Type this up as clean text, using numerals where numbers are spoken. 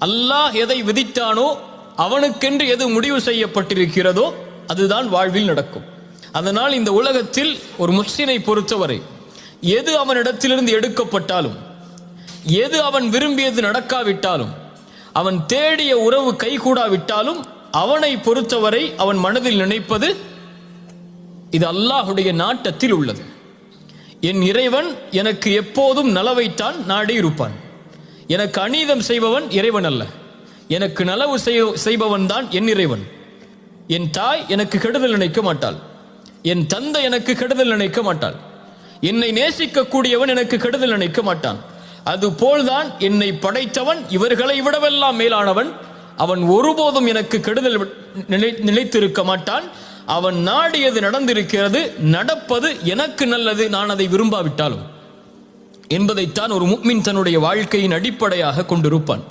அல்லாஹ் எதை விதித்தானோ அவனுக்கென்று எது முடிவு செய்யப்பட்டிருக்கிறதோ அதுதான் வாழ்வில் நடக்கும். அதனால் இந்த உலகத்தில் ஒரு முஹ்சினை பொறுத்தவரை எது அவனிடத்திலிருந்து எடுக்கப்பட்டாலும், எது அவன் விரும்பியது நடக்காவிட்டாலும், அவன் தேடிய உறவு கைகூடாவிட்டாலும், அவனை பொறுத்தவரை அவன் மனதில் நினைப்பது இது அல்லாஹுடைய நாட்டத்தில் உள்ளது. என் இறைவன் எனக்கு எப்போதும் நலவைத்தான் நாடி இருப்பான். எனக்கு அநீதம் செய்பவன் இறைவன் அல்ல, எனக்கு நலவு செய்பவன் தான் என் இறைவன். என் தாய் எனக்கு கெடுதல் நினைக்க மாட்டாள், என் தந்தை எனக்கு கெடுதல் நினைக்க மாட்டாள், என்னை நேசிக்கக்கூடியவன் எனக்கு கெடுதல் நினைக்க மாட்டான். அதுபோல்தான் என்னை படைத்தவன் இவர்களை விடவெல்லாம் மேலானவன். அவன் ஒருபோதும் எனக்கு கெடுதல் நினைத்திருக்க மாட்டான். அவன் நாடியது நடந்திருக்கிறது, நடப்பது எனக்கு நல்லது, நான் அதை விரும்பாவிட்டாலும் என்பதைத்தான் ஒரு முஃமின் தன்னுடைய வாழ்க்கையின் அடிப்படையாக கொண்டிருப்பான்.